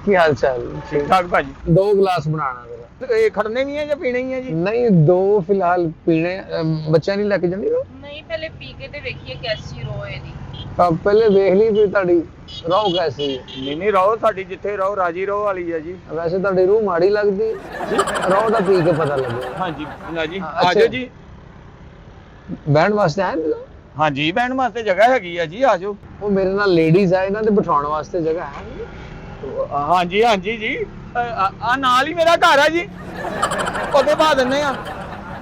ਕੀ ਹਾਲ ਚਾਲ? ਠੀਕ ਠਾਕ ਭਾਜੀ। 2 ਗਲਾਸ ਬਣਾਣਾ ਜਰਾ। ਇਹ ਖੜਨੇ ਵੀ ਹੈ ਜਾਂ ਪੀਣੇ ਹੀ ਹੈ ਜੀ? ਨਹੀਂ 2 ਫਿਲਹਾਲ ਪੀਣੇ। ਬੱਚਿਆਂ ਨਹੀਂ ਲੈ ਕੇ ਜਾਂਦੀ? नहीं पहले पी के तो देखिए कैसी रो है दी। ਪਹਿਲੇ ਦੇਖ ਲਈ ਵੀ ਤੁਹਾਡੀ ਰੋਹ ਕੈਸੀ ਹੈ। ਨਹੀਂ ਰਹੋ, ਸਾਡੀ ਜਿੱਥੇ ਰਹੋ ਰਾਜੀ ਰਹੋ ਵਾਲੀ ਹੈ ਜੀ। ਵੈਸੇ ਤੁਹਾਡੀ ਰੂਹ ਮਾੜੀ ਲੱਗਦੀ ਰੋਹ ਦਾ ਪੀ ਕੇ ਪਤਾ ਲੱਗਿਆ। ਹਾਂਜੀ ਨਾ ਜੀ, ਅੱਛਾ। ਆ ਜਾਓ ਜੀ। ਬਹਿਣ ਵਾਸਤੇ ਆਏ ਨੇ? ਹਾਂਜੀ ਬਹਿਣ ਵਾਸਤੇ ਜਗ੍ਹਾ ਹੈਗੀ ਆ ਜੀ, ਆ ਜਾਓ। ਉਹ ਮੇਰੇ ਨਾਲ ਲੇਡੀਜ਼ ਆ, ਇਹਨਾਂ ਦੇ ਬਿਠਾਉਣ ਵਾਸਤੇ ਜਗ੍ਹਾ ਹੈ ਨਹੀਂ? ਹਾਂਜੀ ਹਾਂਜੀ ਜੀ, ਆ ਨਾਲ ਹੀ ਮੇਰਾ ਘਰ ਆ ਜੀ, ਉਹਦੇ ਪਾ ਦਿੰਨੇ ਆ।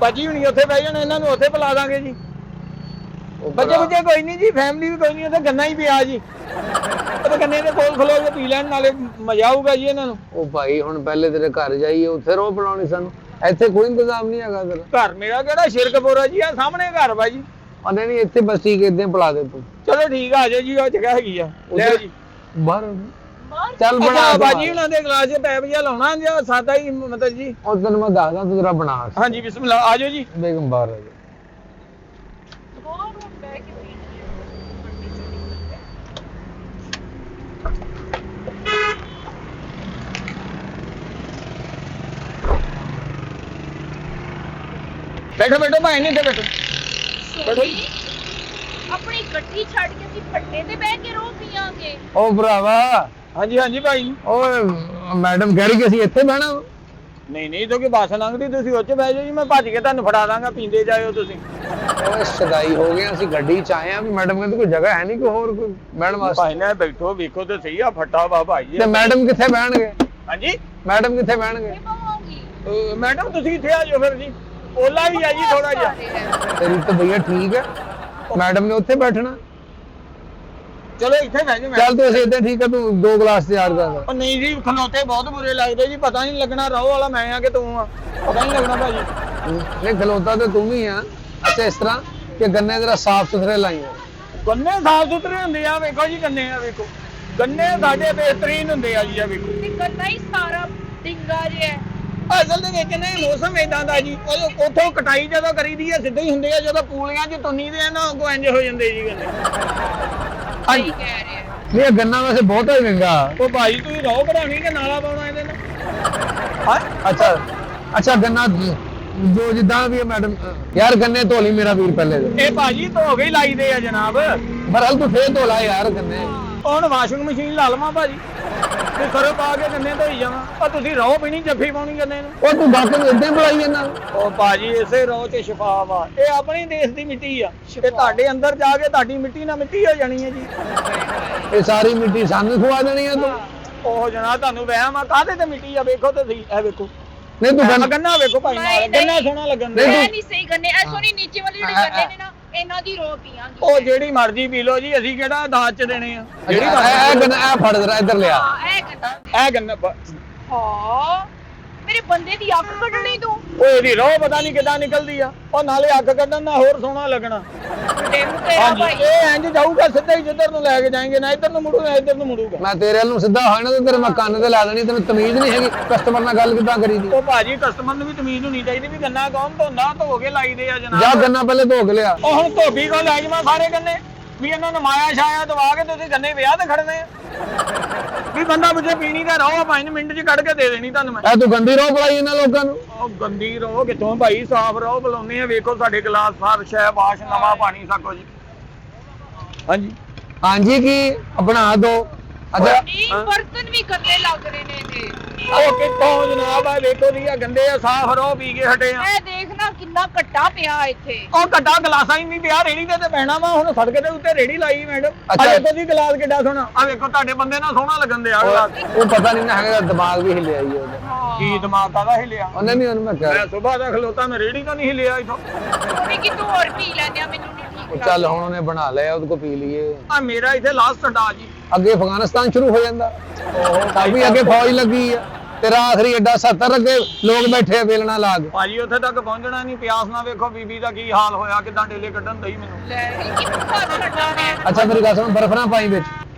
ਭਾਜੀ ਹੁਣੀ ਉੱਥੇ ਬਹਿ ਜਾਣ, ਇਹਨਾਂ ਨੂੰ ਉੱਥੇ ਪਿਲਾ ਦਾਂਗੇ ਜੀ। ਬੱਚੇ ਬੱਚੇ ਕੋਈ ਨਹੀਂ ਜੀ, ਫੈਮਿਲੀ ਵੀ ਕੋਈ ਨਹੀਂ, ਉੱਥੇ ਗੰਨਾ ਹੀ ਪਿਆ ਜੀ, ਉਹਦੇ ਗੰਨੇ ਦੇ ਕੋਲ ਖਲੋ ਕੇ ਪੀ ਲੈਣ, ਨਾਲੇ ਮਜ਼ਾ ਆਊਗਾ ਜੀ ਇਹਨਾਂ ਨੂੰ। ਉਹ ਭਾਈ ਹੁਣ ਪਹਿਲੇ ਤੇਰੇ ਘਰ ਜਾਈਏ, ਉੱਥੇ ਰੋਹ ਬਣਾਉਣੀ ਸਾਨੂੰ, ਇੱਥੇ ਕੋਈ ਇੰਤਜ਼ਾਮ ਨਹੀਂ ਹੈਗਾ ਤੇਰਾ। ਘਰ ਮੇਰਾ ਕਿਹੜਾ ਸ਼ਿਰਕਪੁਰਾ ਜੀ, ਆ ਸਾਹਮਣੇ ਘਰ ਵਾ ਜੀ। ਉਹਨੇ ਨਹੀਂ ਇੱਥੇ ਬਸ ਠੀਕ ਇਦਾਂ ਪਿਲਾ ਦੇ ਤੂੰ। ਚਲੋ ਠੀਕ ਆ, ਜਾਓ ਜੀ, ਉਹ ਜਗ੍ਹਾ ਹੈਗੀ ਆ, ਲੈ ਜੀ ਬਾਹਰ ਚੱਲ ਬਣਾ ਬਾਜੀ। ਉਹਨਾਂ ਦੇ ਗਲਾਸ 'ਚ ਪੈਪ ਜਿਹਾ ਲਾਉਣਾ ਜਾਂ ਸਾਦਾ ਹੀ ਮਤਲਬ ਜੀ? ਉਹ ਤੈਨੂੰ ਮੈਂ ਦੱਸਦਾ, ਤੂੰ ਜਰਾ ਬਣਾ। ਹਾਂਜੀ ਬਿਸਮਿਲ੍ਲਾ, ਆ ਜਾਓ ਜੀ। ਬੇਗਮ ਬਾਹਰ ਆ ਜਾ। ਬੈਠੋ ਬੈਠੋ ਭਾਈ, ਨਹੀਂ ਤੇ ਬੈਠੋ। अपनी गड्डी छड़ के सी फट्टे ते बह के रो पियांगे। ਉਹ ਭਰਾਵਾ, ਹਾਂਜੀ ਹਾਂਜੀ ਭਾਈ। ਓਏ ਮੈਡਮ ਕਹਿ ਰਹੀ ਕਿ ਅਸੀਂ ਇੱਥੇ ਬਹਿਣਾ। ਨਹੀਂ ਨਹੀਂ, ਕਿਉਂਕਿ ਬੱਸ ਲੰਘਦੀ, ਤੁਸੀਂ ਉੱਥੇ ਬਹਿ ਜਾਓ ਜੀ, ਮੈਂ ਭੱਜ ਕੇ ਤੁਹਾਨੂੰ ਫੜਾ ਦਾਂਗਾ, ਪੀਂਦੇ ਜਾਇਓ ਤੁਸੀਂ। ਓਏ ਸਦਾਈ ਹੋ ਗਏ, ਅਸੀਂ ਗੱਡੀ 'ਚ ਆਏ ਆ, ਵੀ ਮੈਡਮ ਕਹਿੰਦੀ ਕੋਈ ਜਗ੍ਹਾ ਹੈ ਨਹੀਂ ਕੋਈ ਹੋਰ ਕੋਈ ਬਹਿਣ ਵਾਸਤੇ। ਭਾਈ ਨੇ ਬੈਠੋ, ਵੇਖੋ ਤੇ ਸਹੀ ਆ ਫੱਟਾ ਵਾ ਭਾਈ। ਤੇ ਮੈਡਮ ਕਿੱਥੇ ਬਹਿਣਗੇ? ਹਾਂਜੀ ਮੈਡਮ ਕਿੱਥੇ ਬਹਿਣਗੇ? ਮੈਡਮ ਤੁਸੀਂ ਇੱਥੇ ਆ ਜਾਓ ਫਿਰ ਜੀ, ਓਲਾ ਵੀ ਆ ਜੀ ਥੋੜਾ ਜਿਹਾ। ਤੇਰੀ ਤਾਂ ਭਈਆ ਠੀਕ ਹੈ, ਮੈਡਮ ਨੇ ਉੱਥੇ ਬੈਠਣਾ। ਚਲੋ ਇੱਥੇ ਬਹਿ ਜਾਓ। ਚੱਲ ਤੂੰ ਅਸੀਂ ਇੱਥੇ ਠੀਕ ਹੈ, ਤੂੰ 2 ਗਲਾਸ ਤਿਆਰ ਕਰ ਦੇ। ਉਹ ਨਹੀਂ ਜੀ, ਖਲੋਤੇ ਬਹੁਤ ਬੁਰੇ ਲੱਗਦੇ ਜੀ, ਪਤਾ ਨਹੀਂ ਲੱਗਣਾ ਰਹੋ ਵਾਲਾ ਮੈਂ ਆ ਕਿ ਤੂੰ ਆ, ਪਤਾ ਨਹੀਂ ਲੱਗਣਾ ਭਾਜੀ। ਨਹੀਂ ਖਲੋਤਾ ਤੇ ਤੂੰ ਵੀ ਆ। ਅੱਛਾ ਇਸ ਤਰ੍ਹਾਂ ਕਿ ਗੰਨੇ ਜਰਾ ਸਾਫ਼ ਸੁਥਰੇ ਲਾਈਏ। ਗੰਨੇ ਸਾਫ ਸੁਥਰੇ ਹੁੰਦੇ ਆ, ਵੇਖੋ ਜੀ ਗੰਨੇ ਆ, ਵੇਖੋ ਗੰਨੇ ਸਾਡੇ ਬਿਹਤਰੀਨ ਹੁੰਦੇ ਆ ਜੀ, ਆ ਵੇਖੋ। ते गन्ना ही सारा डिंगा जे है। ਅਸਲ ਦੇ ਵਿੱਚ ਨਹੀਂ, ਮੌਸਮ ਇਦਾਂ ਦਾ ਜੀ, ਉੱਥੋਂ ਕਟਾਈ ਜਦੋਂ ਕਰੀਦੀ ਹੈ ਸਿੱਧੇ ਹੀ ਹੁੰਦੇ ਆ, ਜਦੋਂ ਪੂਲੀਆਂ 'ਚ ਤੁੰਨੀ ਦੇ ਆ ਨਾ ਅੱਗੋਂ ਇੰਜ ਹੋ ਜਾਂਦੇ ਜੀ ਗੰਨੇ। सही कह रहे हैं। ਇਹ ਗੰਨਾ ਵੈਸੇ ਬਹੁਤਾ ਹੀ ਮਹਿੰਗਾ। ਉਹ ਭਾਈ ਤੁਸੀਂ ਰੋ ਬਣਾਉਣੀ ਕਿ ਨਾਲਾ ਪਾਉਣਾ ਇਹਦੇ ਨਾਲ? ਹਾਂ ਅੱਛਾ ਅੱਛਾ, ਗੰਨਾ ਜੋ ਜਿੱਦਾਂ ਵੀ ਹੈ ਮੈਡਮ। ਯਾਰ ਗੰਨੇ ਧੋ ਲਈ ਮੇਰਾ ਵੀਰ ਪਹਿਲੇ ਦੇ। ਇਹ ਭਾਜੀ ਧੋ ਕੇ ਹੀ ਲਾਈਦੇ ਆ ਜਨਾਬ। ਬਰਲ ਤੂੰ ਫੇਰ ਧੋ ਲਾ ਯਾਰ ਗੰਨੇ। ਹੁਣ ਵਾਸ਼ਿੰਗ ਮਸ਼ੀਨ ਲਾ ਲਵਾਂ ਭਾਜੀ, ਤੇ ਸਰੋਂ ਪਾ ਕੇ ਗੰਨੇ ਧੋਈ ਜਾਵਾਂ? ਉਹ ਤੁਸੀਂ ਰੋ ਪੀਣੀ, ਜੱਫੀ ਪਾਉਣੀ ਗੰਨੇ ਨੂੰ? ਉਹ ਤੂੰ ਬਾਕੀ ਨੂੰ ਇਦਾਂ ਬੁਲਾਈ ਜਾਂਦਾ। ਉਹ ਭਾਜੀ ਇਸੇ ਰੋ 'ਚ ਸ਼ਿਫਾ ਵਾ, ਇਹ ਆਪਣੇ ਦੇਸ਼ ਦੀ ਮਿੱਟੀ ਆ, ਤੇ ਤੁਹਾਡੇ ਅੰਦਰ ਜਾ ਕੇ ਤੁਹਾਡੀ ਮਿੱਟੀ ਨਾਲ ਮਿੱਟੀ ਹੋ ਜਾਣੀ ਹੈ ਜੀ। ਇਹ ਸਾਰੀ ਮਿੱਟੀ ਸਾਨੂੰ ਖਵਾ ਦੇਣੀ ਆ ਤੂੰ? ਉਹ ਜਨਾਬ ਤੁਹਾਨੂੰ ਵਹਿਮ ਆ, ਕਾਹਦੇ ਤੇ ਮਿੱਟੀ ਆ, ਵੇਖੋ ਤੇ ਸਹੀ, ਇਹ ਵੇਖੋ ਨਹੀਂ ਤੂੰ ਗੰਨਾ ਵੇਖੋ ਭਾਈ, ਨਾਲ ਗੰਨਾ ਸੋਹਣਾ ਲੱਗਣ ਨਹੀਂ, ਦੇ। मैं नहीं सही गन्ने ऐ सोनी नीचे वाली जेडी गन्ने ने ना इना दी रो पियांगे। ਉਹ ਜਿਹੜੀ ਮਰਜ਼ੀ ਪੀ ਲਓ ਜੀ, ਅਸੀਂ ਕਿਹੜਾ ਦਾਜ 'ਚ ਦੇਣੇ ਆ। ਜਿਹੜੀ ਇਹ ਗੰਨਾ ਇਹ ਫੜ ਜਰਾ ਇੱਧਰ ਲਿਆ। हां ए गन्ना ਇਹ ਗੰਨਾ हां मेरे बंदे दी अख कढनी तू। ਉਹ ਇਹਦੀ ਰੋਹ ਪਤਾ ਨਹੀਂ ਕਿੱਦਾਂ ਨਿਕਲਦੀ ਆ, ਉਹ ਨਾਲੇ ਅੱਗ ਕੱਢਣ ਨਾਲ ਹੋਰ ਸੋਹਣਾ ਲੱਗਣਾ। डेम तेरा ਹਾਂਜੀ, भाई ਇਹ ਇੰਜ ਜਾਊਗਾ ਸਿੱਧਾ ਹੀ, ਜਿੱਧਰ ਨੂੰ ਲੈ ਕੇ ਜਾਏंगे, ਨਾ ਇੱਧਰ ਨੂੰ ਮੁੜੂਗਾ ਨਾ ਇੱਧਰ ਨੂੰ ਮੁੜੂਗਾ। ਮੈਂ ਤੇਰੇ ਵੱਲ ਨੂੰ ਸਿੱਧਾ ਹੋਣਾ ਤੇ ਤੇਰੇ ਮੈਂ ਕੰਨ ਤੇ ਲਾ ਦੇਣੀ। ਤੈਨੂੰ ਤਮੀਜ਼ ਨਹੀਂ ਹੈਗੀ ਕਸਟਮਰ ਨਾਲ ਗੱਲ ਕਿੱਦਾਂ ਕਰੀਦੀ? ਉਹ ਭਾਜੀ ਕਸਟਮਰ ਨੂੰ ਵੀ ਤਮੀਜ਼ ਹੋਣੀ ਚਾਹੀਦੀ ਵੀ ਗੰਨਾ ਕੌਣ ਧੋਂਦਾ, ਧੋ ਕੇ ਲਾਈਦੇ ਆ ਜਾ ਜਨਾਬ। ਗੰਨਾ ਪਹਿਲੇ ਧੋ ਕੇ ਲਿਆ। ਉਹ ਹੁਣ ਧੋਬੀ ਕੋਲ ਲੈ ਜਾਵਾਂ ਸਾਰੇ ਗੰਨੇ, ਵੀ ਇਹਨਾਂ ਨੂੰ ਮਾਇਆ ਛਾਇਆ ਦਵਾ ਕੇ ਤੁਸੀਂ ਗੰਨੇ ਵਿਆਹ ਤੇ ਖੜਨੇ ਆ, ਵੀ ਬੰਦਾ ਮੁਝੇ ਪੀਣੀ ਦਾ ਰੋ 5 ਮਿੰਟ 'ਚ ਕੱਢ ਕੇ ਦੇ ਦੇਣੀ ਤੁਹਾਨੂੰ ਮੈਂ। ਇਹ ਤੂੰ ਗੰਦੀ ਰੋਹ ਬੁਲਾਈ ਇਹਨਾਂ ਲੋਕਾਂ ਨੂੰ। ਉਹ ਗੰਦੀ ਰੋ ਕਿੱਥੋਂ ਭਾਈ, ਸਾਫ਼ ਰੋ ਬੁਲਾਉਂਦੇ ਆ, ਵੇਖੋ ਸਾਡੇ ਗਲਾਸ ਸਾਫ ਸ਼ੈ ਵਾਸ਼ ਨਵਾਂ ਪਾਣੀ ਸਭ ਕੁਝ। ਹਾਂਜੀ ਹਾਂਜੀ ਕੀ ਬਣਾ ਦੋ। ਅੱਛਾ नहीं बर्तन भी गंदे लग रहे ने ते। ਉਹ ਕਿੱਥੋਂ ਜਨਾਬ, ਆ ਵੇਖੋ ਜੀ, ਆ ਗੰਦੇ ਆ, ਸਾਫ਼ ਰੋ ਪੀ ਕੇ ਹਟੇ ਆ। मैं देखना कितना कट्टा पिया इथे। ਉਹ ਕੱਟਾ ਗਲਾਸਾਂ ਹੀ ਨਹੀਂ ਪਿਆ, ਰੇੜੀ ਤੇ ਬਹਿਣਾ ਵਾ, ਹੁਣ ਸੜਕ ਦੇ ਉੱਤੇ ਰੇੜੀ ਲਾਈ ਮੈਡਮ। ਆ ਅੱਛਾ। ਵੇਖੋ ਜੀ ਗਲਾਸ ਕਿੱਡਾ ਸੋਹਣਾ, ਆ ਵੇਖੋ ਤੁਹਾਡੇ ਬੰਦੇ ਨਾਲ ਸੋਹਣਾ ਲੱਗਣ ਦਿਆ ਗਲਾਸ। ਉਹ ਪਤਾ ਨਹੀਂ ਨਾ ਹੈਗਾ, ਦਿਮਾਗ ਵੀ ਹਿੱਲਿਆ ਹੀ ਉਹਦਾ। हां ਕੀ ਦਿਮਾਗ ਕਾਹਦਾ ਹਿਲਿਆ? ਉਹਨੇ ਨਹੀਂ ਉਹਨੂੰ ਮੈਂ ਕਿਹਾ ਮੈਂ ਸੁਬਾਹ ਦਾ ਖਲੋਤਾ, ਮੈਂ ਰੇੜੀ ਤੋਂ ਨਹੀਂ ਹਿਲਿਆ ਇਥੋਂ। सोनी की तू और पी लेने मेनू नहीं ठीक ਚੱਲ ਹੁਣ ਉਹਨੇ ਬਣਾ ਲਿਆ, ਉਹਦੇ ਕੋ ਪੀ ਲਈਏ। ਆ ਮੇਰਾ ਇੱਥੇ ਲਾਸਟ ਅਡਾ ਜੀ। ਅੱਗੇ ਅਫਗਾਨਿਸਤਾਨ ਸ਼ੁਰੂ ਹੋ ਜਾਂਦਾ, ਉਹ ਕਾਫੀ ਅੱਗੇ ਫੌਜ ਲੱਗੀ ਆ। ਤੇਰਾ ਆਖਰੀ ਅੱਡਾ 70 ਅੱਗੇ ਲੋਕ ਬੈਠੇ ਆ ਵੇਲਣਾ ਲਾ ਕੇ। ਭਾਜੀ ਉੱਥੇ ਤੱਕ ਪਹੁੰਚਣਾ ਨਹੀਂ, ਪਿਆਸ ਨਾਲ ਵੇਖੋ ਬੀਬੀ ਦਾ ਕੀ ਹਾਲ ਹੋਇਆ, ਕਿਦਾਂ ਡੇਲੇ ਕੱਢਣ ਦਈ ਮੈਨੂੰ। ਲੈ ਇਹ ਕਿੱਥੋਂ ਘਰ ਛੱਡਣਾ ਨੇ। ਅੱਛਾ ਮੇਰੀ ਗੱਲ ਸੁਣ, ਬਰਫ ਨਾ ਪਾਈ ਵਿੱਚ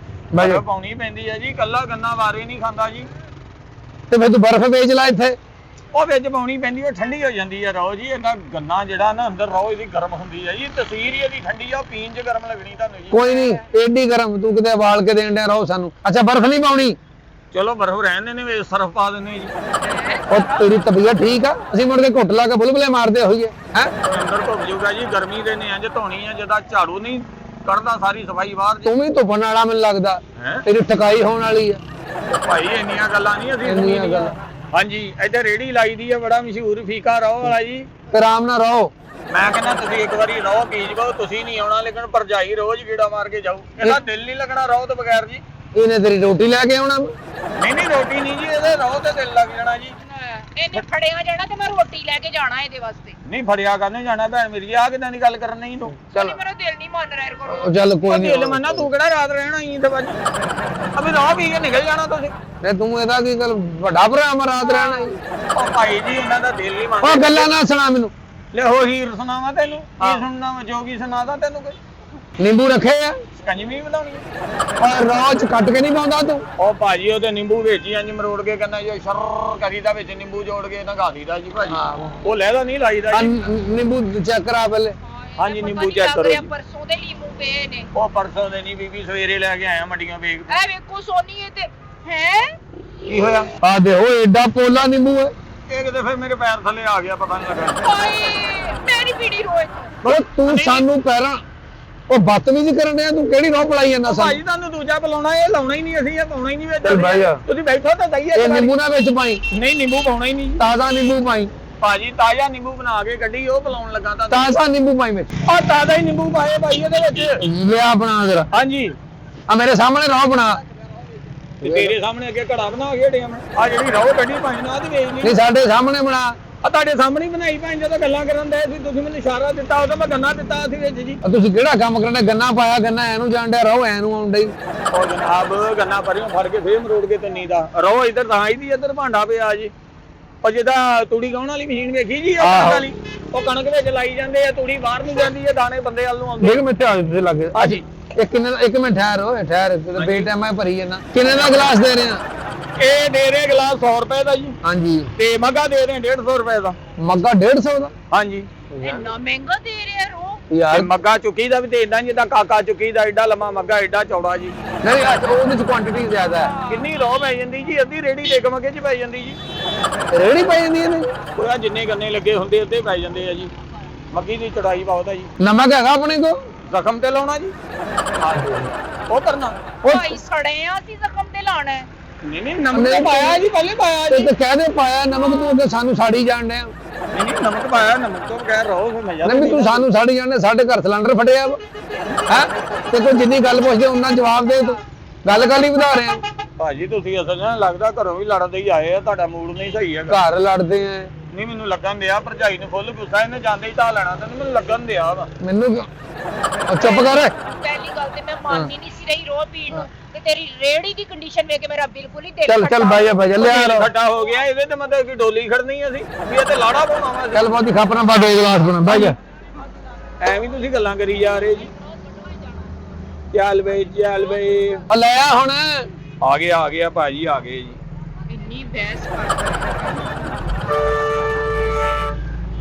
ਬਾਈ। ਬਰਫ਼ ਪਾਉਣੀ ਪੈਂਦੀ ਹੈ ਜੀ, ਕੱਲਾ ਗੰਨਾ ਵਾਰੇ ਨਹੀਂ ਖਾਂਦਾ ਜੀ। ਤੇ ਫਿਰ ਤੂੰ ਬਰਫ ਵੇਚ ਲੈ ਇੱਥੇ। ਉਹ ਵਿੱਚ ਪਾਉਣੀ ਪੈਂਦੀ, ਉਹ ਠੰਡੀ ਹੋ ਜਾਂਦੀ ਹੈ ਰੋ ਜੀ। ਇਹਦਾ ਗੰਨਾ ਜਿਹੜਾ ਨਾ ਅੰਦਰ ਰੋ ਇਹਦੀ ਗਰਮ ਹੁੰਦੀ ਹੈ ਜੀ, ਤਸੀਰ ਹੀ ਇਹਦੀ ਠੰਡੀ ਆ, ਉਹ ਪੀਣ 'ਚ ਗਰਮ ਲੱਗਣੀ ਤੁਹਾਨੂੰ ਜੀ। ਕੋਈ ਨਹੀਂ ਏਡੀ ਗਰਮ ਤੂੰ ਕਿਤੇ ਵਾਲ ਕੇ ਦੇਣ ਡਿਆ ਰਹੋ ਸਾਨੂੰ। ਅੱਛਾ ਬਰਫ ਨਹੀਂ ਪਾਉਣੀ। ਚਲੋ ਬਰਫ਼ ਰਹਿਣ ਦੇਣੇ ਵੇ, ਸਰਫ ਪਾ ਦਿੰਦੇ ਜੀ। ਉਹ ਤੇਰੀ ਤਬੀਅਤ ਠੀਕ ਆ, ਅਸੀਂ ਮੁੜ ਕੇ ਘੁੱਟ ਲਾ ਕੇ ਬੁਲਬੁਲੇ ਮਾਰਦੇ ਹੋਈਏ ਹੈ। ਅੰਦਰ ਘੁੱਪ ਜਾਊਗਾ ਜੀ, ਗਰਮੀ ਦੇ ਨੇ ਇੰਜ ਧੋਣੀ ਆ ਜਿੱਦਾਂ ਝਾੜੂ ਨਹੀਂ ਕੱਢਦਾ ਸਾਰੀ ਸਫਾਈ ਬਾਹਰ ਜੀ। ਤੂੰ ਵੀ ਧੁੱਪਣ ਵਾਲਾ ਮੈਨੂੰ ਲੱਗਦਾ, ਹੈਂ? ਤੇਰੀ ਠਕਾਈ ਹੋਣ ਵਾਲੀ ਆ। ਭਾਈ ਇੰਨੀਆਂ ਗੱਲਾਂ ਨਹੀਂ ਅਸੀਂ ਇੰਨੀਆਂ ਸੁਣੀਆਂ। ਗੱਲਾਂ। ਹਾਂਜੀ ਇੱਥੇ ਰੇੜੀ ਲਾਈ ਦੀ ਆ, ਬੜਾ ਮਸ਼ਹੂਰ ਫੀਕਾ ਰੋ ਵਾਲਾ ਜੀ। ਤੇ ਆਰਾਮ ਨਾਲ ਰਹੋ। ਮੈਂ ਕਹਿੰਦਾ ਤੁਸੀਂ ਇੱਕ ਵਾਰੀ ਰੋ ਪੀਜ ਗਓ, ਤੁਸੀਂ ਨਹੀਂ ਆਉਣਾ, ਲੇਕਿਨ ਭਰਜਾਈ ਰੋਜ਼ ਗੀੜਾ ਮਾਰ ਕੇ ਜਾਊ। ਇਹਦਾ ਦਿਲ ਨਹੀਂ ਲੱਗਣਾ ਰੋ ਤੋਂ ਬਗੈਰ ਜੀ। ਇਹਨੇ ਤੇਰੀ ਰੋਟੀ ਲੈ ਕੇ ਆਉਣਾ। ਨਹੀਂ ਨਹੀਂ ਰੋਟੀ ਨਹੀਂ ਜੀ, ਇਹਦੇ ਰੋ ਤੇ ਦਿਲ ਲੱਗ ਜਾਣਾ ਜੀ। ਇਹਨੇ ਫੜਿਆ ਜਾਣਾ ਤੇ ਮੈਂ ਰੋਟੀ ਲੈ ਕੇ ਜਾਣਾ ਇਹਦੇ ਵਾਸਤੇ। ਨਹੀਂ ਫੜਿਆ ਕਰਨੇ ਜਾਣਾ ਭੈਣ ਮੇਰੀ, ਆ ਕਿਦਾਂ ਦੀ ਗੱਲ ਕਰਨ ਨਹੀਂ ਤੂੰ। ਚੱਲ ਮੇਰਾ ਦਿਲ ਨਹੀਂ ਮੰਨ ਰਿਹਾ ਕਰੋ। ਉਹ ਚੱਲ ਕੋਈ ਉਹ ਨਹੀਂ। ਦਿਲ ਮੰਨਾ, ਤੂੰ ਕਿਹੜਾ ਰਾਤ ਰਹਿਣਾ ਹੀ ਇੱਥੇ ਬਾਜੀ। ਅਬੇ ਰੋ ਪੀ ਕੇ ਨਿਕਲ ਜਾਣਾ ਤੁਸੀਂ। ਤੇ ਤੂੰ ਇਹਦਾ ਕੀ ਗੱਲ, ਵੱਡਾ ਭਰਾ ਮੈਂ ਰਾਤ ਰਹਿਣਾ ਈ। ਉਹ ਭਾਈ ਜੀ ਉਹਨਾਂ ਦਾ ਦਿਲ ਨਹੀਂ ਉਹ ਮੰਨਦਾ। ਗੱਲਾਂ ਨਾ ਸੁਣਾ ਮੈਨੂੰ। ਲੈ ਹੋ ਹੀਰ ਸੁਣਾਵਾ ਤੈਨੂੰ, ਕੀ ਸੁਣਨਾ ਵਾ, ਜੋਗੀ ਸੁਣਾਦਾ ਤੈਨੂੰ ਕੋਈ। ਨਿੰਬੂ ਰੱਖੇ ਆ ਸਕੰਜਵੀ ਬਣਾਉਣੀ ਹੈ। ਔਰ ਰੋਜ਼ ਕੱਟ ਕੇ ਨਹੀਂ ਪਾਉਂਦਾ ਤੂੰ। ਉਹ ਭਾਜੀ ਉਹ ਤੇ ਨਿੰਬੂ ਵੇਚੀ ਇੰਜ ਮਰੋੜ ਕੇ ਕਹਿੰਦਾ ਜੀ ਸ਼ਰ ਕਰੀਦਾ, ਵਿੱਚ ਨਿੰਬੂ ਜੋੜ ਕੇ ਨਗਾ ਦੀਦਾ ਜੀ ਭਾਜੀ। ਉਹ ਲੈਦਾ ਨਹੀਂ ਲਾਈਦਾ ਆ ਜੀ। ਨਿੰਬੂ ਚੈੱਕ ਕਰਾ ਪਹਿਲੇ। ਹਾਂਜੀ, ਨਿੰਬੂ ਚੈੱਕ ਕਰੋ ਜੀ। ਪਰਸੋਂ ਦੇ ਲੀਮੂ ਪਏ ਨੇ। ਉਹ ਪਰਸੋਂ ਦੇ ਨਹੀਂ ਬੀਬੀ, ਸਵੇਰੇ ਲੈ ਕੇ ਆਇਆ ਮੰਡੀਆਂ ਵੇਖ। ਇਹ ਵੇਖੋ ਸੋਨੀ ਇਹ ਤੇ ਹੈ। ਕੀ ਹੋਇਆ? ਆ ਦੇ ਉਹ ਏਡਾ ਪੋਲਾ ਨਿੰਬੂ ਹੈ। ਇਹ ਕਿਤੇ ਫਿਰ ਮੇਰੇ ਪੈਰ ਥੱਲੇ ਆ ਗਿਆ, ਪਤਾ ਨਹੀਂ ਲੱਗਾ। ਹਾਏ ਮੇਰੀ ਪੀੜੀ ਰੋਏ ਤੂੰ। ਉਹ ਤੂੰ ਸਾਨੂੰ ਪੈਰਾਂ ਉਹ ਬਦਤਮੀਜ਼ੀ ਕਰਨ ਡਿਆ, ਤੂੰ ਕਿਹੜੀ ਰੋਹ ਪਲਾਈ ਜਾਂਦਾ ਭਾਜੀ ਸਾਨੂੰ। ਤੁਹਾਨੂੰ ਦੂਜਾ ਬੁਲਾਉਣਾ, ਇਹ ਲਾਉਣਾ ਹੀ ਨਹੀਂ, ਅਸੀਂ ਇਹ ਪਾਉਣਾ ਹੀ ਨਹੀਂ ਵਿੱਚ। ਚੱਲ ਬਹਿ ਜਾ। ਤੁਸੀਂ ਬੈਠੋ ਤਾਂ ਦਈਏ ਇਹ ਨਿੰਬੂ ਨਾ ਵਿੱਚ ਪਾਈ, ਨਹੀਂ ਨਿੰਬੂ ਪਾਉਣਾ ਹੀ ਨਹੀਂ। ਤਾਜ਼ਾ ਨਿੰਬੂ ਪਾਈ। ਭਾਜੀ ਤਾਜ਼ਾ ਨਿੰਬੂ ਬਣਾ ਕੇ ਕੱਢੀ, ਉਹ ਪਿਲਾਉਣ ਲੱਗਾ ਤਾਂ। ਤਾਜ਼ਾ ਨਿੰਬੂ ਪਾਈ ਵਿੱਚ। ਆ ਤਾਜ਼ਾ ਹੀ ਨਿੰਬੂ ਪਾਏ ਭਾਈ ਇਹਦੇ ਵਿੱਚ। ਲਿਆ ਬਣਾ ਜਰਾ। ਹਾਂਜੀ ਆ ਮੇਰੇ ਸਾਹਮਣੇ ਰੋਹ ਬਣਾ। ਤੇ ਤੇਰੇ ਸਾਹਮਣੇ ਅੱਗੇ ਘੜਾ ਬਣਾ ਕੇ ਹਟਿਆ ਮੈਂ। ਆ ਜਿਹੜੀ ਰੋ ਕੱਢੀ ਭਾਈ ਨਾ ਦੀ ਵੇਚ ਲਈ। ਨਹੀਂ ਸਾਡੇ ਸਾਹਮਣੇ ਬਣਾ। ਆ ਤੁਹਾਡੇ ਸਾਹਮਣੇ ਹੀ ਬਣਾਈ ਭਾਈ, ਜਦੋਂ ਗੱਲਾਂ ਕਰਨ ਦੇ ਸੀ ਤੁਸੀਂ ਮੈਨੂੰ ਇਸ਼ਾਰਾ ਦਿੱਤਾ, ਉਦੋਂ ਮੈਂ ਗੰਨਾ ਦਿੱਤਾ ਸੀ ਵਿੱਚ ਜੀ। ਆ ਤੁਸੀਂ ਕਿਹੜਾ ਕੰਮ ਕਰਨਾ, ਗੰਨਾ ਪਾਇਆ, ਗੰਨਾ ਐਨੂੰ ਜਾਣ ਡਿਆ, ਰੋਹ ਐਨੂੰ ਆਉਣ ਡਈ। ਉਹ ਜਨਾਬ ਗੰਨਾ ਪਰਿਓਂ ਫੜ ਕੇ ਫੇਰ ਮਰੋੜ ਕੇ ਤੰਨੀ ਦਾ ਰੋ ਇੱਧਰ ਤਾਂ ਆਈਦੀ, ਇੱਧਰ ਭਾਂਡਾ ਪਿਆ ਜੀ। ਉਹ ਜਿਹਦਾ ਤੂੜੀ ਗਾਉਣ ਵਾਲੀ ਮਸ਼ੀਨ ਵੇਖੀ ਜੀ, ਉਹ ਕਣਕ ਵਾਲੀ, ਉਹ ਕਣਕ ਵਿੱਚ ਲਾਈ ਜਾਂਦੇ ਆ, ਤੂੜੀ ਬਾਹਰ ਨੂੰ ਜਾਂਦੀ ਹੈ, ਦਾਣੇ ਬੰਦੇ ਵੱਲ ਨੂੰ ਆਉਂਦੇ। ਦੇਖ ਮੈਂ ਧਿਆਨ ਤੇ ਲੱਗੇ। ਹਾਂਜੀ ਇੱਕ ਕਿੰਨੇ ਦਾ, ਇੱਕ ਮਿੰਟ ਠਹਿਰ ਓਏ ਠਹਿਰ, ਬੇਟਾ ਮੈਂ ਭਰੀ ਜਾਂਦਾ। ਕਿੰਨੇ ਦਾ ਗਲਾਸ ਦੇ ਰਹੇ ਆ? ਇਹ ਦੇ ਰਹੇ ਗਲਾਸ 100 ਰੁਪਏ ਦਾ ਜੀ, ਹਾਂਜੀ। ਤੇ ਮੱਗਾ ਦੇ ਰਹੇ 150 ਰੁਪਏ ਦਾ। ਮੱਗਾ 150 ਦਾ? ਹਾਂਜੀ ਇੰਨਾ ਮਹਿੰਗਾ ਦੇ ਰਿਹਾ ਰੋ। ਯਾਰ ਤੇ ਮੱਗਾ ਚੁੱਕੀ ਦਾ ਵੀ ਤੇ ਇਦਾਂ ਜਿੱਦਾਂ ਕਾਕਾ ਚੁੱਕੀ ਦਾ, ਏਡਾ ਲੰਮਾ ਮੱਗਾ, ਏਡਾ ਚੌੜਾ ਜੀ। ਨਹੀਂ ਉਹਦੇ ਚ ਕੁਆਂਟੀਟੀ ਜ਼ਿਆਦਾ ਹੈ। ਕਿੰਨੀ ਰੋ ਪੈ ਜਾਂਦੀ ਜੀ, ਅੱਧੀ ਰੇੜੀ ਦੇ ਮੱਗੇ 'ਚ ਪੈ ਜਾਂਦੀ ਜੀ। ਰੇੜੀ ਪੈ ਜਾਂਦੀ ਇਹਦੇ। ਉਹ ਆ ਜਿੰਨੇ ਗੰਨੇ ਲੱਗੇ ਹੁੰਦੇ ਅੱਧੇ ਪੈ ਜਾਂਦੇ ਆ ਜੀ। ਮੱਗੀ ਦੀ ਚੜਾਈ ਬਹੁਤ ਆ ਜੀ। ਨਮਕ ਹੈਗਾ ਆਪਣੇ ਕੋ? ਜ਼ਖਮ ਤੇ ਲਾਉਣਾ ਜੀ, ਉਹ ਕਰਨਾ। ਭਾਈ ਸੜੇ ਆ ਅਸੀਂ ਜ਼ਖਮ ਤੇ ਲਾਣਾ ਹੈ। ਨਹੀਂ ਨਹੀਂ ਨਮਕ ਤਾਂ ਪਾਇਆ ਜੀ, ਪਹਿਲੇ ਪਾਇਆ ਤੇ ਜੀ। ਕਹਿ ਦੇ ਪਾਇਆ ਨਮਕ, ਤੂੰ ਅੱਗੇ ਸਾਨੂੰ ਸਾੜੀ ਜਾਣ ਡਿਆ। ਨਹੀਂ ਨਹੀਂ ਨਮਕ ਪਾਇਆ, ਨਮਕ ਤੋਂ ਬਗੈਰ ਰਹੋ ਫਿਰ ਮਜ਼ਾ ਨਹੀਂ ਵੀ ਤੂੰ ਸਾਨੂੰ ਸਾੜੀ ਜਾਣ ਡਿਆ, ਸਾਡੇ ਘਰ ਸਿਲੰਡਰ ਫਟਿਆ ਵਾ ਹੈ। ਤੇ ਕੋਈ ਜਿੰਨੀ ਗੱਲ ਪੁੱਛਦੇ ਉਹਨਾਂ ਜਵਾਬ ਦੇ, ਤੂੰ ਗੱਲ ਹੀ ਵਧਾ ਰਿਹਾ। ਭਾਜੀ ਤੁਸੀਂ ਅਸਲ ਨਾਲ ਲੱਗਦਾ ਘਰੋਂ ਵੀ ਲੜਦੇ ਹੀ ਆਏ ਆ, ਤੁਹਾਡਾ ਮੂਡ ਨਹੀਂ ਸਹੀ ਹੈਗਾ। ਘਰ ਲੜਦੇ ਆ। ਨਹੀਂ ਮੈਨੂੰ ਲੱਗਣ ਦਿਆ ਭਰਜਾਈ ਨੂੰ ਫੁੱਲ ਗੁੱਸਾ, ਇਹਨੇ ਜਾਂਦੇ ਹੀ ਢਾ ਲੈਣਾ ਤੈਨੂੰ, ਮੈਨੂੰ ਲੱਗਣ ਦਿਆ ਵਾ। ਮੈਨੂੰ ਕਿਉਂ? ਉਹ ਚੁੱਪ ਕਰ। ਪਹਿਲੀ ਗੱਲ ਤੇ ਮੈਂ ਮੰਨਦੀ ਨਹੀਂ ਸੀ ਰਹੀ ਰੋ ਪੀਣ ਨੂੰ, ਤੇ ਤੇਰੀ ਰੇੜੀ ਦੀ ਕੰਡੀਸ਼ਨ ਵੇਖ ਕੇ ਮੇਰਾ ਬਿਲਕੁਲ ਹੀ ਦਿਲ ਚੱਲ ਚੱਲ ਖੱਟਾ। ਬਾਈ ਲਿਆ ਰੋ। ਖੱਟਾ ਹੋ ਗਿਆ ਇਹਦੇ ਤੇ, ਮਤਲਬ ਕਿ ਡੋਲੀ ਖੜਨੀ ਅਸੀਂ ਵੀ ਇਹ ਤੇ ਲਾੜਾ ਪਾਉਣਾ ਵਾ। ਚੱਲ ਬਹੁਤੀ ਖਾਪਣਾ ਪਾ ਦੇ ਗਲਾਸ ਬਣਾ ਬਾਈ ਜਾ। ਐਵੇਂ ਤੁਸੀਂ ਗੱਲਾਂ ਕਰੀ ਜਾ ਰਹੇ ਜੀ। ਚੱਲ ਬਈ ਚੱਲ ਬਈ, ਆ ਲੈ ਆ ਹੁਣ। ਆ ਗਿਆ ਭਾਜੀ, ਆ ਗਏ ਜੀ। ਇੰਨੀ ਬਹਿਸ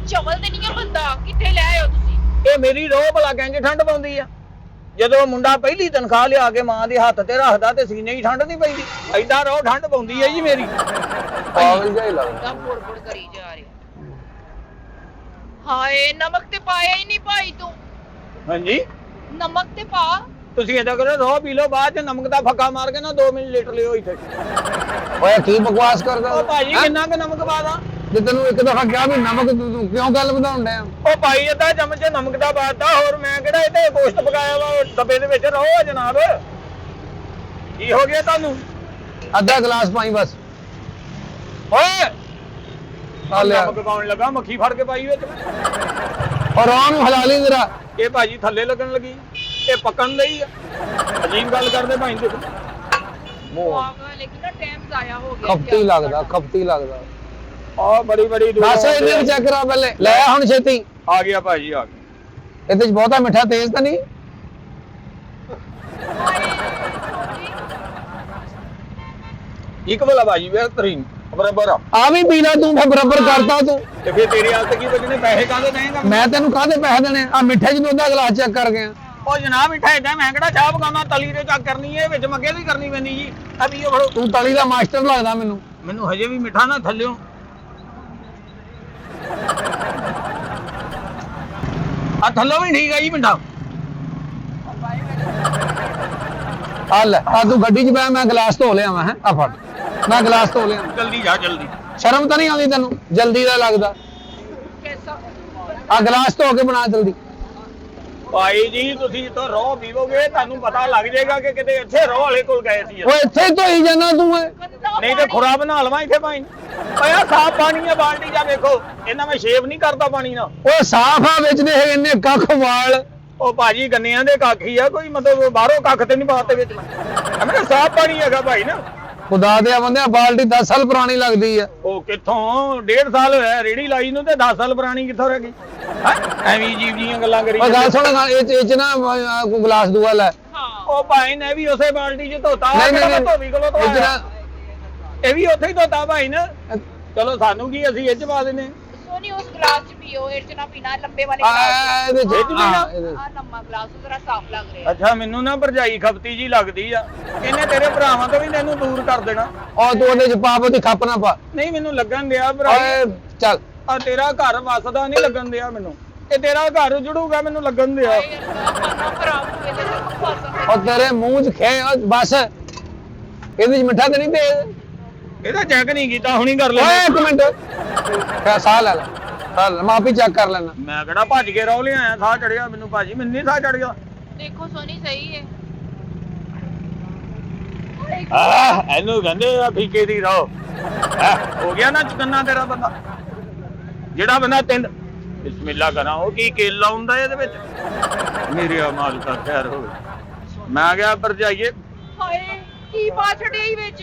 ਚਵਲ ਤੇ ਨਹੀਂ ਆ ਬੰਦਾ, ਕਿੱਥੇ ਲੈ ਆਇਓ ਤੁਸੀਂ? ਇਹ ਮੇਰੀ ਰੋਹ ਭਲਾ ਕਹਿੰਦੇ ਠੰਡ ਪਾਉਂਦੀ ਆ। ਜਦੋਂ ਮੁੰਡਾ ਪਹਿਲੀ ਤਨਖਾਹ ਲਿਆ ਕੇ ਮਾਂ ਦੇ ਹੱਥ ਤੇ ਰੱਖਦਾ ਤੇ ਸੀਨੇ ਹੀ ਠੰਡ ਨਹੀਂ ਪੈਂਦੀ, ਐਦਾਂ ਰੋਹ ਠੰਡ ਪਾਉਂਦੀ ਹੈ ਜੀ ਮੇਰੀ। ਪਾਗਲ ਜਿਹਾ ਹੀ ਲੱਗਦਾ। ਤਾਂ ਬੁੜ ਕਰੀ ਜਾ ਰਿਹਾ। ਹਾਏ ਨਮਕ ਤੇ ਪਾਇਆ ਹੀ ਨਹੀਂ ਭਾਈ ਤੂੰ। ਹਾਂਜੀ ਨਮਕ ਤੇ ਪਾ। ਤੁਸੀਂ ਏਦਾਂ ਕਰੋ, ਰੋਹ ਪੀ ਲਓ, ਬਾਅਦ ਚ ਨਮਕ ਦਾ ਫੱਕਾ ਮਾਰ ਕੇ ਨਾ 2 ਮਿੰਟ ਲੀਟਰ ਲਿਓ ਇੱਥੇ। ਓਏ ਕੀ ਬਕਵਾਸ ਕਰਦਾ? ਉਹ ਭਾਜੀ ਕਿੰਨਾ ਕੁ ਨਮਕ ਪਾ ਦਾਂ? ਜੇ ਤੈਨੂੰ ਇੱਕ ਦਫਾ ਕਿਹਾ ਵੀ ਨਮਕ, ਤੂੰ ਕਿਉਂ ਗੱਲ ਵਧਾਉਣ ਡਿਆ? ਉਹ ਭਾਈ ਅੱਧਾ ਚਮਚ ਨਮਕ ਦਾ ਪਾਤਾ, ਹੋਰ ਮੈਂ ਕਿਹੜਾ ਇਹਦੇ ਗੋਸ਼ਤ ਪਕਾਇਆ ਵਾ ਡੱਬੇ ਦੇ ਵਿੱਚ। ਰਹੋ ਜਨਾਬ, ਕੀ ਹੋ ਗਿਆ ਤੁਹਾਨੂੰ? ਅੱਧਾ ਗਲਾਸ ਪਾਈ ਬਸ। ਓਏ ਆ ਲਿਆ। ਨਮਕ ਪਾਉਣ ਲੱਗਾ, ਮੱਖੀ ਫੜ ਕੇ ਪਾਈ ਵਿੱਚ। ਔਰ ਆਹ ਨੂੰ ਹਲਾ ਲਈ ਜਰਾ। ਇਹ ਭਾਜੀ ਥੱਲੇ ਲੱਗਣ ਲੱਗੀ, ਇਹ ਪਕਣ ਲਈ ਆ। ਅਜੀਬ ਗੱਲ ਕਰਦੇ ਭਾਈ, ਦੇਖੋ ਮੂੰਹ ਲੇਕਿਨ ਨਾ ਟਾਈਮ ਜ਼ਾਇਆ ਹੋ ਗਿਆ ਖਪਤੀ ਲੱਗਦਾ ਖਪਤੀ ਲੱਗਦਾ। ਆ ਬੜੀ ਬੜੀ ਦੂਰ ਬਸ ਇਹਨੇ ਵੀ ਚੈੱਕ ਕਰਾ ਪਹਿਲੇ, ਲੈ ਆ ਹੁਣ ਛੇਤੀ। ਆ ਗਿਆ ਭਾਜੀ ਆ ਗਿਆ। ਇਹਦੇ ਚ ਬਹੁਤਾ ਮਿੱਠਾ ਤੇਜ਼ ਤਾਂ ਨਹੀਂ? ਇੱਕ ਵਾਲਾ ਭਾਜੀ ਬਿਹਤਰੀਨ ਬਰਾਬਰ ਆ। ਆ ਵੀ ਪੀ ਲੈ ਤੂੰ, ਫਿਰ ਬਰਾਬਰ ਕਰਤਾ ਤੂੰ। ਤੇ ਫਿਰ ਤੇਰੀ ਹਾਲਤ ਕੀ ਬਚਨੇ, ਪੈਸੇ ਕਾਹਦੇ ਦੇਂਗਾ? ਮੈਂ ਤੈਨੂੰ ਕਾਹਦੇ ਪੈਸੇ ਦੇਣੇ ਆ? ਮਿੱਠੇ ਚ ਦੁੱਧ ਦਾ ਗਲਾਸ ਚੈੱਕ ਕਰ ਗਿਆ। ਉਹ ਜਨਾਬ ਮਿੱਠਾ ਏਦਾਂ ਮੈਂ ਕਿਹੜਾ ਚਾਹ ਪਕਾਉਣਾ, ਤਲੀ ਤੇ ਚੱਕ ਕਰਨੀ ਹੈ, ਵਿੱਚ ਮੱਗੇ ਦੀ ਕਰਨੀ ਪੈਂਦੀ ਜੀ। ਆ ਪੀਓ ਫੜੋ। ਤੂੰ ਤਲੀ ਦਾ ਮਾਸਟਰ ਲੱਗਦਾ ਮੈਨੂੰ। ਮੈਨੂੰ ਹਜੇ ਵੀ ਮਿੱਠਾ ਨਾ ਥੱਲਿਓ। ਆ ਥੱਲੋਂ ਵੀ ਠੀਕ ਆ ਜੀ ਮਿੱਠਾ। ਆ ਲੈ ਆ ਤੂੰ ਗੱਡੀ 'ਚ ਬੈ, ਮੈਂ ਗਲਾਸ ਧੋ ਲਿਆ ਹੈ। ਆ ਫੜ, ਮੈਂ ਗਲਾਸ ਧੋ ਲਿਆ। ਜਲਦੀ ਜਾ ਜਲਦੀ। ਸ਼ਰਮ ਤਾਂ ਨਹੀਂ ਆਉਂਦੀ ਤੈਨੂੰ? ਜਲਦੀ ਦਾ ਲੱਗਦਾ। ਆ ਗਲਾਸ ਧੋ ਕੇ ਬਣਾ ਜਲਦੀ। ਭਾਈ ਜੀ ਤੁਸੀਂ ਇੱਥੋਂ ਰੋਹ ਪੀਵੋਗੇ ਤੁਹਾਨੂੰ ਪਤਾ ਲੱਗ ਜਾਏਗਾ ਕਿ ਕਿਤੇ ਇੱਥੇ ਰੋਹ ਵਾਲੇ ਕੋਲ ਗਏ ਸੀ। ਓਏ ਇੱਥੇ ਹੀ ਧੋਈ ਜਾਂਦਾ ਤੂੰ ਓਏ। ਨਹੀਂ ਤੇ ਖੁਰਾ ਬਣਾ ਲਵਾਂ ਇੱਥੇ ਭਾਈ। ਓਏ ਆ ਸਾਫ ਪਾਣੀ ਆ ਬਾਲਟੀ ਜਾ ਵੇਖੋ, ਇਹਨਾਂ ਮੈਂ ਸ਼ੇਵ ਨਹੀਂ ਕਰਦਾ ਪਾਣੀ ਨਾਲ। ਓਏ ਸਾਫ ਆ ਵਿੱਚ ਦੇ ਇੰਨੇ ਕੱਖ ਵਾਲ। ਉਹ ਭਾਜੀ ਗੰਨਿਆਂ ਦੇ ਕੱਖ ਹੀ ਆ, ਕੋਈ ਮਤਲਬ ਬਾਹਰੋਂ ਕੱਖ ਤੇ ਨਹੀਂ ਪਾਤੇ ਵਿੱਚ। ਮੈਂ ਸਾਫ ਪਾਣੀ ਹੈਗਾ ਭਾਈ ਨਾ। ਖੁਦਾ ਦੇ ਬੰਦਿਆ, ਬਾਲਟੀ 10 ਸਾਲ ਪੁਰਾਣੀ ਲੱਗਦੀ ਆ। ਉਹ ਕਿੱਥੋਂ 1.5 ਸਾਲ ਹੋਇਆ ਰੇੜੀ ਲਾਈ ਨੂੰ, ਤੇ 10 ਸਾਲ ਪੁਰਾਣੀ ਕਿੱਥੋਂ ਰਹਿ ਗਈ? ਐਵੇਂ ਜੀਵ ਜੀਆਂ ਗੱਲਾਂ ਕਰੀ। ਓਏ ਗੱਲ ਸੁਣ, ਇਹ ਚ ਨਾ ਕੋਈ ਗਲਾਸ ਦੂਆ ਲੈ। ਉਹ ਭਾਈ ਨੇ ਵੀ ਉਸੇ ਬਾਲਟੀ 'ਚ ਧੋਤਾ। ਨਹੀਂ ਧੋਵੀ ਕੋਲੋਂ ਇਹ ਚ ਨਾ ਇਹ ਵੀ ਉੱਥੇ ਹੀ ਧੋਤਾ ਭਾਈ ਨੇ। ਚਲੋ ਸਾਨੂੰ ਕੀ, ਅਸੀਂ ਇਹ 'ਚ ਪਾ ਦਿੰਦੇ। ਸੋਨੀ ਉਸ ਗਲਾਸ ਚ ਪੀਓ, ਇਹ ਚ ਨਾ ਪੀਣਾ, ਲੰਬੇ ਵਾਲੇ ਆ ਗਲਾਸ ਇਹਦੇ ਚ ਆ ਲੰਮਾ ਗਲਾਸ ਜ਼ਰਾ ਸਾਫ਼ ਲੱਗ ਰਿਹਾ। ਅੱਛਾ ਮੈਨੂੰ ਨਾ ਭਰਜਾਈ ਖਪਤੀ ਜੀ ਲੱਗਦੀ ਆ, ਇਹਨੇ ਤੇਰੇ ਭਰਾਵਾਂ ਤੋਂ ਵੀ ਤੈਨੂੰ ਦੂਰ ਕਰ ਦੇਣਾ। ਉਹ ਤੂੰ ਉਹਦੇ ਚ ਪਾ, ਉਹਦੀ ਖੱਪ ਨਾ ਪਾ। ਨਹੀਂ ਮੈਨੂੰ ਲੱਗਣ ਦਿਆ ਭਰਾ, ਓਏ ਚੱਲ। ਆ ਤੇਰਾ ਘਰ ਵਸਦਾ ਨਹੀਂ ਲੱਗਣ ਦਿਆ ਮੈਨੂੰ। ਇਹ ਤੇਰਾ ਘਰ ਉਜੜੂਗਾ ਮੈਨੂੰ ਲੱਗਣ ਦਿਆ। ਉਹ ਤੇਰੇ ਮੂੰਹ 'ਚ ਖੇ ਬਸ। ਇਹਦੇ 'ਚ ਮਿੱਠਾ ਤੇ ਨਹੀਂ ਤੇਜ਼? ਇਹਦਾ ਚੈੱਕ ਨਹੀਂ ਕੀਤਾ, ਹੁਣੀ ਕਰ ਲੈ। ਓਏ ਇੱਕ ਮਿੰਟ, ਸਾਹ ਲੈ ਲੈ, ਸਾਹ ਲੈ, ਮੈਂ ਆਪੇ ਚੈੱਕ ਕਰ ਲੈਣਾ। ਮੈਂ ਕਿਹੜਾ ਭੱਜ ਕੇ ਰੌ ਲਿਆਇਆ, ਸਾਹ ਚੜਿਆ ਮੈਨੂੰ ਭਾਜੀ, ਮੈਨੂੰ ਨਹੀਂ ਸਾਹ ਚੜ ਗਿਆ। ਦੇਖੋ ਸੋਨੀ ਸਹੀ ਹੈ। ਇਹਨੂੰ ਕਹਿੰਦੇ ਆ ਫੀਕੇ ਦੀ ਰੋ। ਹੋ ਗਿਆ ਨਾ ਚਕੰਨਾ ਤੇਰਾ ਬੰਦਾ। ਜਿਹੜਾ ਬੰਦਾ ਤਿੰਨ ਬਿਸਮਿਲ੍ਲਾ ਕਰਾਂ, ਉਹ ਕੀ ਕੇਲਾ ਹੁੰਦਾ ਇਹਦੇ ਵਿੱਚ। ਮੇਰੇ ਮਾਲ ਦਾ ਖੈਰ ਹੋਵੇ। ਮੈਂ ਗਿਆ ਭਰਜਾਈਏ, ਹਾਏ ਕੀ ਪਾ ਛੜਿਆ ਹੀ ਵਿੱਚ।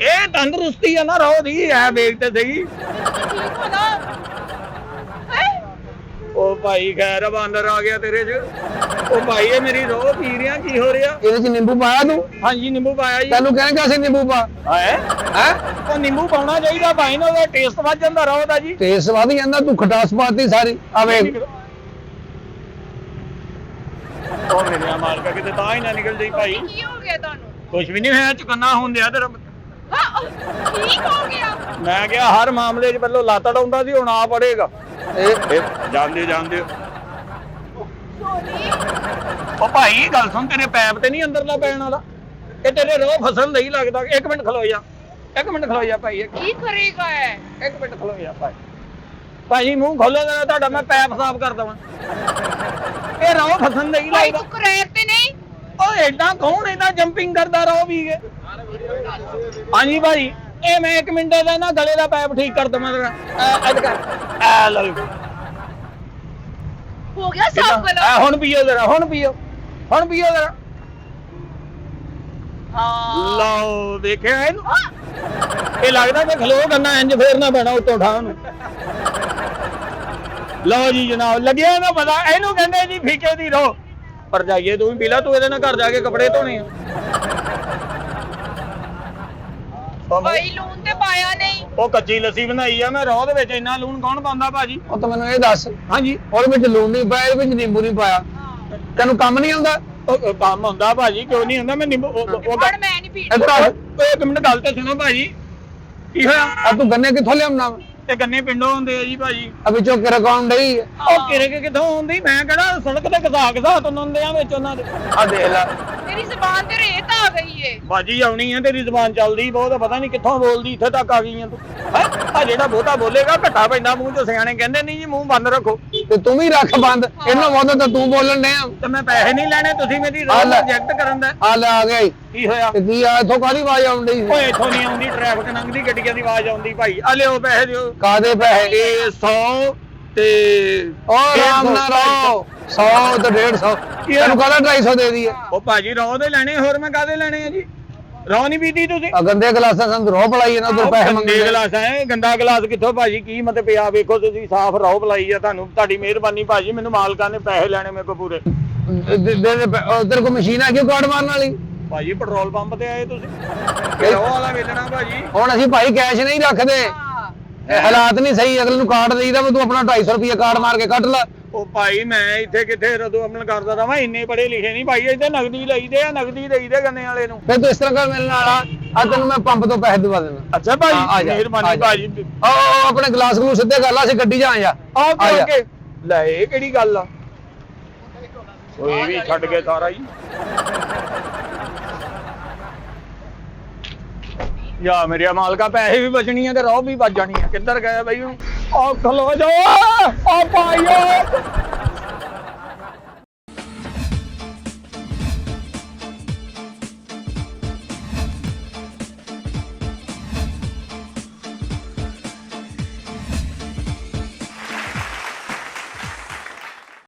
ਇਹ ਤੰਦਰੁਸਤੀ ਆ ਨਾ ਰੋ ਦੀ, ਐ ਵੇਖ ਤੇ ਸਹੀ। ਠੀਕ ਹੋਣਾ ਹੈ। ਉਹ ਭਾਈ ਖੈਰ ਬਾਂਦਰ ਆ ਗਿਆ ਤੇਰੇ 'ਚ। ਉਹ ਭਾਈ ਇਹ ਮੇਰੀ ਰੋ ਪੀ ਰਿਆ, ਕੀ ਹੋ ਰਿਹਾ? ਇਹਦੇ 'ਚ ਨਿੰਬੂ ਪਾਇਆ ਤੂੰ? ਹਾਂਜੀ ਨਿੰਬੂ ਪਾਇਆ ਜੀ। ਤੈਨੂੰ ਕਹਿੰਦੇ ਅਸੀਂ ਨਿੰਬੂ ਪਾ ਹੈ ਉਹ ਨਿੰਬੂ ਪਾਉਣਾ ਚਾਹੀਦਾ ਭਾਈ ਨਾ, ਉਹਦਾ ਟੇਸਟ ਵੱਧ ਜਾਂਦਾ ਰੋ ਦਾ ਜੀ। ਟੇਸਟ ਵਧ ਜਾਂਦਾ, ਤੂੰ ਖਟਾਸ ਪਾਤੀ ਸਾਰੀ। ਆ ਵੇਖ ਉਹ ਮੇਰੇ ਮਾਲਕਾ ਕਿਤੇ ਤਾਂ ਹੀ ਨਾ ਨਿਕਲ ਜਾਈ ਭਾਈ। ਕੀ ਹੋ ਗਿਆ ਤੁਹਾਨੂੰ? ਕੁਝ ਵੀ ਨਹੀਂ ਹੋਇਆ, ਚੁਕੰਨਾ ਹੁੰਦਿਆ ਤੇਰਾ। ਹਾਂ ਠੀਕ ਹੋ ਗਿਆ। ਮੈਂ ਕਿਹਾ ਹਰ ਮਾਮਲੇ 'ਚ ਪਹਿਲਾਂ ਲੱਤ ਡਾਉਂਦਾ ਸੀ, ਹੁਣ ਆ ਪੜੇਗਾ। ਇਹ ਜਾਂਦੇ ਜਾਂਦੇ ਸੋਨੀ ਉਹ ਭਾਈ ਗੱਲ ਸੁਣ, ਤੇਰੇ ਪੈਪ ਤੇ ਨਹੀਂ ਅੰਦਰਲਾ ਪੈਣ ਵਾਲਾ, ਇਹ ਤੇਰੇ ਰੋਹ ਫਸਲ ਨਹੀਂ ਲੱਗਦਾ। ਇੱਕ ਮਿੰਟ ਖਲੋ ਜਾ, ਇੱਕ ਮਿੰਟ ਖਲੋ ਜਾ ਭਾਈ। ਕੀ ਕਰੇਗਾ ਹੈ? ਇੱਕ ਮਿੰਟ ਖਲੋ ਜਾ ਭਾਈ। ਭਾਈ ਮੂੰਹ ਖੋਲੋ ਜਰਾ, ਤੁਹਾਡਾ ਮੈਂ ਪੈਪ ਸਾਫ਼ ਕਰ ਦਵਾਂ। ਇਹ ਰੋਹ ਫਸਲ ਨਹੀਂ ਭਾਈ ਲੱਗਦਾ। ਤੂੰ ਕਰੈਕ ਤੇ ਨਹੀਂ? ਉਹ ਏਦਾਂ ਕੌਣ ਏਦਾਂ ਜੰਪਿੰਗ ਕਰਦਾ ਰੋ ਵੀ ਕੇ? ਹਾਂਜੀ ਭਾਈ ਇਹ ਮੈਂ 1 ਮਿੰਟ ਦਾ ਨਾ ਗਲੇ ਦਾ ਪੈਪ ਠੀਕ ਕਰ ਦਵਾਂ ਜਰਾ। ਅੱਜ ਕਰ ਆ ਲਓ ਹੋ ਗਿਆ ਸਾਫ਼ ਗਲਾ। ਹੁਣ ਪੀਓ ਜਰਾ, ਹੁਣ ਪੀਓ, ਹੁਣ ਪੀਓ ਜਰਾ। ਹਾਂ ਲਓ ਦੇਖਿਆ ਇਹਨੂੰ, ਇਹ ਲੱਗਦਾ ਮੈਂ ਖਲੋ ਕਰਨਾ ਇੰਜ ਫੇਰਨਾ ਪੈਣਾ ਉੱਤੋਂ ਠਾਹ ਨੂੰ। ਲਓ ਜੀ ਜਨਾਬ, ਲੱਗਿਆ ਨਾ ਪਤਾ, ਇਹਨੂੰ ਕਹਿੰਦੇ ਜੀ ਫੀਕੇ ਦੀ ਰੋ। ਪਰ ਜਾਈਏ ਤੂੰ ਵੀ ਪੀ ਲਾ, ਤੂੰ ਇਹਦੇ ਨਾਲ ਘਰ ਜਾ ਕੇ ਕੱਪੜੇ ਧੋਣੇ ਆ। ਭਾਈ ਲੂਣ ਤੇ ਪਾਇਆ ਨਹੀਂ। ਉਹ ਕੱਚੀ ਲੱਸੀ ਬਣਾਈ ਆ ਮੈਂ, ਰੋਹ ਦੇ ਵਿੱਚ ਇੰਨਾ ਲੂਣ ਕੌਣ ਪਾਉਂਦਾ ਭਾਜੀ? ਉਹ ਤਾਂ ਮੈਨੂੰ ਇਹ ਦੱਸ, ਹਾਂਜੀ ਉਹਦੇ ਵਿੱਚ ਲੂਣ ਨਹੀਂ ਪਾਇਆ, ਇਹਦੇ ਵਿੱਚ ਨਿੰਬੂ ਨਹੀਂ ਪਾਇਆ। ਤੈਨੂੰ ਕੰਮ ਨਹੀਂ ਆਉਂਦਾ? ਉਹ ਕੰਮ ਹੁੰਦਾ ਭਾਜੀ, ਕਿਉਂ ਨਹੀਂ ਹੁੰਦਾ? ਮੈਂ ਨਿੰਬੂ ਉਹ ਪਰ ਮੈਂ ਨਹੀਂ ਪੀਣਾ। ਇੱਧਰ ਆ। 1 ਮਿੰਟ ਗੱਲ ਤਾਂ ਸੁਣੋ ਭਾਜੀ, ਕੀ ਹੋਇਆ? ਆ ਤੂੰ ਗੰਨੇ ਕਿੱਥੋਂ ਲਿਆਉਣਾ? ਇਹ ਗੰਨੇ ਪਿੰਡੋਂ ਹੁੰਦੇ ਆ ਜੀ ਭਾਜੀ। ਆ ਵਿੱਚੋਂ ਕਿਰਕਾਉਣ ਡਈ ਹੈ। ਉਹ ਕਿਰੇ ਕਿੱਥੋਂ ਹੁੰਦੀ? ਮੈਂ ਕਿਹੜਾ ਸੜਕ ਤੇ ਘਸਾ ਤੁੰਨਦੇ ਆ ਵਿੱਚ ਉਹਨਾਂ ਦੇ। ਆ ਦੇਖ ਲੈ, ਮੇਰੀ ਜ਼ਬਾਨ ਤੇ ਰੇਤ ਆ ਗਈ ਏ। ਬਾਜੀ ਆਉਣੀ ਆ, ਤੇਰੀ ਜ਼ਬਾਨ ਚੱਲਦੀ ਬਹੁਤ, ਪਤਾ ਨਹੀਂ ਕਿੱਥੋਂ ਬੋਲਦੀ, ਇੱਥੇ ਤੱਕ ਆ ਗਈ ਆ ਤੂੰ। ਹੈ ਆ ਜਿਹੜਾ ਬਹੁਤਾ ਬੋਲੇਗਾ ਘੱਟਾ ਪੈਂਦਾ ਮੂੰਹ 'ਚ। ਸਿਆਣੇ ਕਹਿੰਦੇ ਨਹੀਂ ਜੀ ਮੂੰਹ ਬੰਦ ਰੱਖੋ। ਤੇ ਤੂੰ ਵੀ ਰੱਖ ਬੰਦ, ਇਹਨੂੰ ਬਹੁਤਾ ਤਾਂ ਤੂੰ ਬੋਲਣ ਡਿਆ। ਤੇ ਮੈਂ ਪੈਸੇ ਨਹੀਂ ਲੈਣੇ, ਤੁਸੀਂ ਮੇਰੀ ਰੋਜ਼ ਰਿਜੈਕਟ ਕਰਨ ਦਾ। ਆ ਲੈ ਆ ਗਿਆ ਈ। ਕੀ ਹੋਇਆ? ਤੇ ਕੀ ਆ ਇੱਥੋਂ ਕਾਹਦੀ ਆਵਾਜ਼ ਆਉਣ ਡਈ? ਓਏ ਇੱਥੋਂ ਨਹੀਂ ਆਉਂਦੀ, ਟ੍ਰੈਫਿਕ ਲੰਘਦੀ ਗੱਡੀਆਂ ਦੀ ਆਵਾਜ਼ ਆਉਂਦੀ ਭਾਈ। ਆ ਲਿਓ ਪੈਸੇ ਦਿਓ। ਕਾਦੇ ਪੈਸੇ? ਇਹ 100 ਤੇ ਓ ਰਾਮ ਨਾਲ ਰਹੋ। 100 ਤੇ 150 ਤੈਨੂੰ ਕਾਹਦਾ 250 ਦੇ ਦਈਏ? ਉਹ ਭਾਜੀ ਰੋਹ ਦੇ ਲੈਣੇ, ਹੋਰ ਮੈਂ ਕਾਹਦੇ ਲੈਣੇ ਆ ਜੀ? ਰੋ ਨਹੀਂ ਪੀਤੀ ਤੁਸੀਂ ਆ ਗੰਦੇ ਗਲਾਸਾਂ ਸਾਨੂੰ ਰੋਹ ਪਲਾਈ ਇਹਨਾਂ ਤੋਂ ਪੈਸੇ ਗੰਦੇ ਮੰਗਦੇ ਗਲਾਸ ਹੈ ਗੰਦਾ ਗਲਾਸ ਕਿੱਥੋਂ ਭਾਜੀ ਕੀ ਮਤਲਬ ਪਿਆ ਵੇਖੋ ਤੁਸੀਂ ਸਾਫ਼ ਰੋ ਪਲਾਈ ਆ ਤੁਹਾਨੂੰ ਤੁਹਾਡੀ ਮਿਹਰਬਾਨੀ ਭਾਜੀ ਮੈਨੂੰ ਮਾਲਕਾਂ ਨੇ ਪੈਸੇ ਲੈਣੇ ਮੇਰੇ ਕੋਲ ਪੂਰੇ ਉਧਰ ਕੋ ਮਸ਼ੀਨ ਆ ਕਿਉਂ ਕਾਰਡ ਮਾਰਨ ਵਾਲੀ ਭਾਜੀ ਪੈਟਰੋਲ ਪੰਪ ਤੇ ਆਏ ਤੁਸੀਂ ਰੋ ਵਾਲਾ ਵੇਚਣਾ ਭਾਜੀ ਹੁਣ ਅਸੀਂ ਭਾਈ ਕੈਸ਼ ਨਹੀਂ ਰੱਖਦੇ ਇਹ ਹਾਲਾਤ ਨਹੀਂ ਸਹੀ ਅਗਲੇ ਨੂੰ ਕਾਰਡ ਦੇਈਦਾ ਵੀ ਤੂੰ ਆਪਣਾ 250 ਰੁਪਏ ਕਾਰਡ ਮਾਰ ਕੇ ਕੱਢ ਲੈ ਉਹ ਭਾਈ ਮੈਂ ਇੱਥੇ ਕਿੱਥੇ ਰਦੋਂ ਆਪਣਾ ਕਰਦਾ ਰਵਾਂ ਇੰਨੇ ਪੜੇ ਲਿਖੇ ਨਹੀਂ ਭਾਈ ਇੱਥੇ ਨਗਦੀ ਲਈਦੇ ਆ ਨਗਦੀ ਦੇਈਦੇ ਗੰਨੇ ਵਾਲੇ ਨੂੰ ਫਿਰ ਤੂੰ ਇਸ ਤਰ੍ਹਾਂ ਕਰ ਮੇਰੇ ਨਾਲ ਆ ਤੈਨੂੰ ਮੈਂ ਪੰਪ ਤੋਂ ਪੈਸੇ ਦਵਾ ਦੇਣਾ ਅੱਛਾ ਆ ਭਾਈ ਜਾ, ਮਿਹਰਬਾਨੀ ਆ ਜਾ। ਭਾਜੀ ਆਹ ਆਪਣੇ ਗਲਾਸ ਨੂੰ ਸਿੱਧੇ ਕਰ ਲਾ ਅਸੀਂ ਗੱਡੀ 'ਚ ਆ ਜਾ ਆਹ ਆ ਜਾ। ਕੇ ਲੈ ਇਹ ਕਿਹੜੀ ਗੱਲ ਆ ਉਹ ਇਹ ਵੀ ਛੱਡ ਕੇ ਸਾਰਾ ਹੀ ਯਾ ਮੇਰੇ ਮਾਲਕਾ ਪੈਸੇ ਵੀ ਬਚਣੀਆਂ ਤੇ ਰੋਹ ਵੀ ਬਚ ਜਾਣੀ ਆ ਕਿੱਧਰ ਗਏ ਬਈ ਆ ਖਲੋ ਜਾ ਆ ਭਾਈਓ